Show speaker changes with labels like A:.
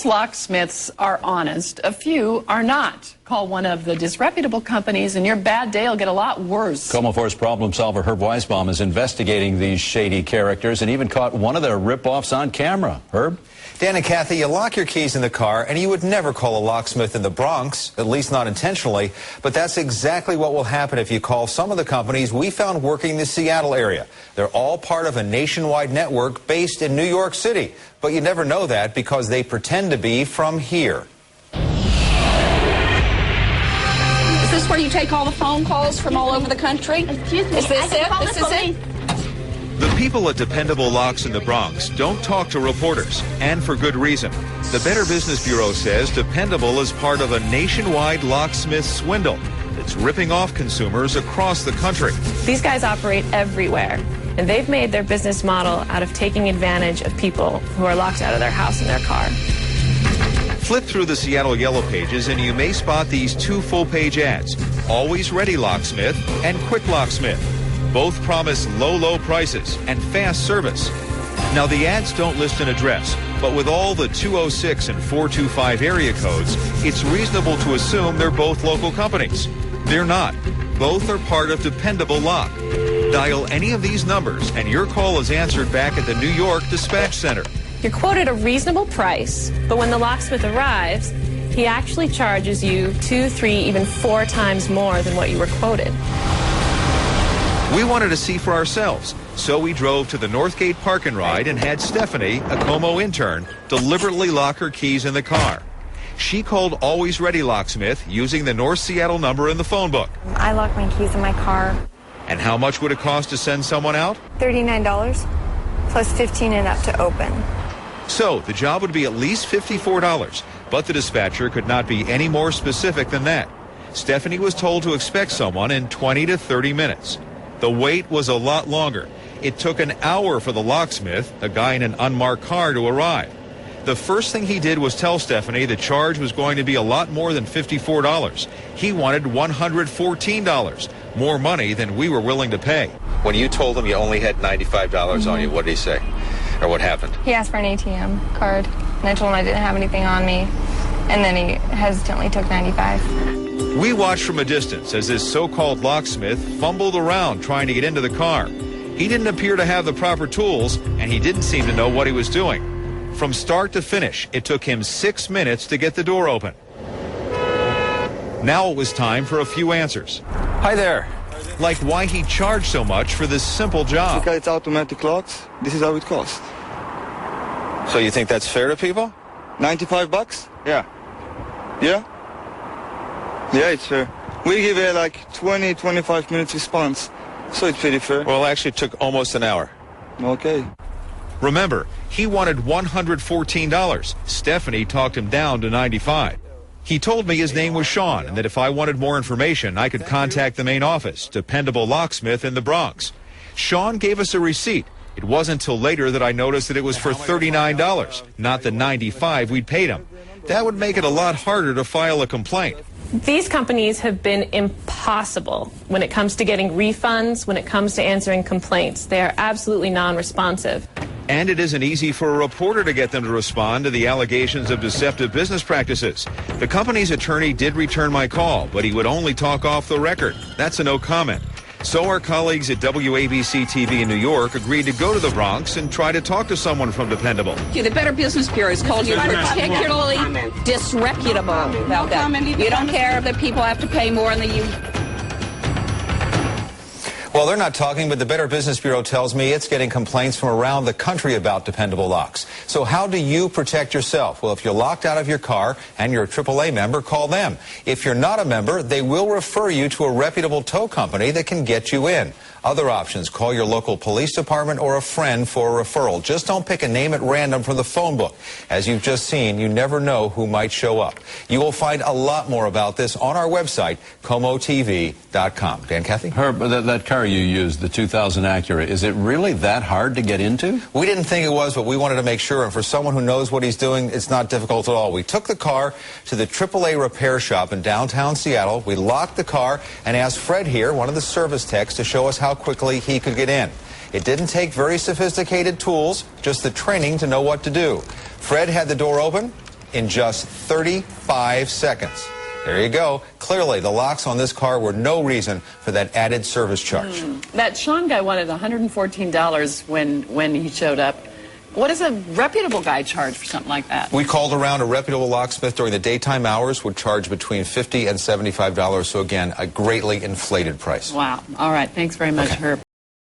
A: locksmiths are honest. A few are not. Call one of the disreputable companies and your bad day will get a lot worse.
B: Como 4's problem solver Herb Weisbaum is investigating these shady characters and even caught one of their rip-offs on camera. Herb?
C: Dan and Kathy, you lock your keys in the car, and you would never call a locksmith in the Bronx, at least not intentionally, but that's exactly what will happen if you call some of the companies we found working the Seattle area. They're all part of a nationwide network based in New York City, but you never know that because they pretend to be from here.
D: Is this where you take all the phone calls from all over the country?
E: Excuse me.
D: Is this it? This is it?
F: The people at Dependable Locks in the Bronx don't talk to reporters, and for good reason. The Better Business Bureau says Dependable is part of a nationwide locksmith swindle that's ripping off consumers across the country.
G: These guys operate everywhere, and they've made their business model out of taking advantage of people who are locked out of their house and their car.
F: Flip through the Seattle Yellow Pages and you may spot these two full-page ads, Always Ready Locksmith and Quick Locksmith. Both promise low prices and fast service. Now, the ads don't list an address, but with all the 206 and 425 area codes, it's reasonable to assume they're both local companies. They're not. Both are part of Dependable Lock. Dial any of these numbers and your call is answered back at the New York Dispatch Center.
G: You're quoted a reasonable price, but when the locksmith arrives, he actually charges you 2, 3, even 4 times more than what you were quoted.
F: We wanted to see for ourselves, so we drove to the Northgate Park and Ride and had Stephanie, a Como intern, deliberately lock her keys in the car. She called Always Ready Locksmith using the North Seattle number in the phone book.
H: I lock my keys in my car.
F: And how much would it cost to send someone out?
H: $39 plus $15 and up to open.
F: So the job would be at least $54, but the dispatcher could not be any more specific than that. Stephanie was told to expect someone in 20 to 30 minutes. The wait was a lot longer. It took an hour for the locksmith, a guy in an unmarked car, to arrive. The first thing he did was tell Stephanie the charge was going to be a lot more than $54. He wanted $114, more money than we were willing to pay.
C: When you told him you only had $95 on you, what did he say? Or what happened?
H: He asked for an ATM card, and I told him I didn't have anything on me, and then he hesitantly took $95.
F: We watched from a distance as this so-called locksmith fumbled around trying to get into the car. He didn't appear to have the proper tools, and he didn't seem to know what he was doing. From start to finish, it took him 6 minutes to get the door open. Now it was time for a few answers.
C: Hi there.
F: Like why he charged so much for this simple job.
I: Because it's automatic locks, this is how it costs.
C: So you think that's fair to people?
I: $95?
C: Yeah.
I: Yeah? Yeah, it's fair. We give it like 20-25 minutes response, so it's pretty fair.
C: Well, actually it took almost an hour.
I: Okay.
F: Remember, he wanted $114. Stephanie talked him down to $95. He told me his name was Sean and that if I wanted more information, I could contact the main office, Dependable Locksmith in the Bronx. Sean gave us a receipt. It wasn't until later that I noticed that it was for $39, not the $95 we'd paid him. That would make it a lot harder to file a complaint.
G: These companies have been impossible when it comes to getting refunds, when it comes to answering complaints. They are absolutely non-responsive.
F: And it isn't easy for a reporter to get them to respond to the allegations of deceptive business practices. The company's attorney did return my call, but he would only talk off the record. That's a no comment. So our colleagues at WABC-TV in New York agreed to go to the Bronx and try to talk to someone from Dependable.
D: The Better Business Bureau has called you particularly disreputable about that. You don't care that people have to pay more than you...
C: Well, they're not talking, but the Better Business Bureau tells me it's getting complaints from around the country about dependable locks. So how do you protect yourself? Well, if you're locked out of your car and you're a AAA member, call them. If you're not a member, they will refer you to a reputable tow company that can get you in. Other options, call your local police department or a friend for a referral. Just don't pick a name at random from the phone book. As you've just seen, you never know who might show up. You will find a lot more about this on our website, comotv.com. Dan, Kathy?
B: Herb, that car you used, the 2000 Acura, is it really that hard to get into?
C: We didn't think it was, but we wanted to make sure, and for someone who knows what he's doing, it's not difficult at all. We took the car to the AAA repair shop in downtown Seattle. We locked the car and asked Fred here, one of the service techs, to show us how quickly he could get in. It didn't take very sophisticated tools, just the training to know what to do. Fred had the door open, in just 35 seconds. There you go. Clearly, the locks on this car were no reason for that added service charge.
A: That Sean guy wanted $114 when he showed up. What does a reputable guy charge for something like that?
C: We called around. A reputable locksmith during the daytime hours would charge between $50 and $75. So again, a greatly inflated price.
A: Wow. All right. Thanks very much, Herb.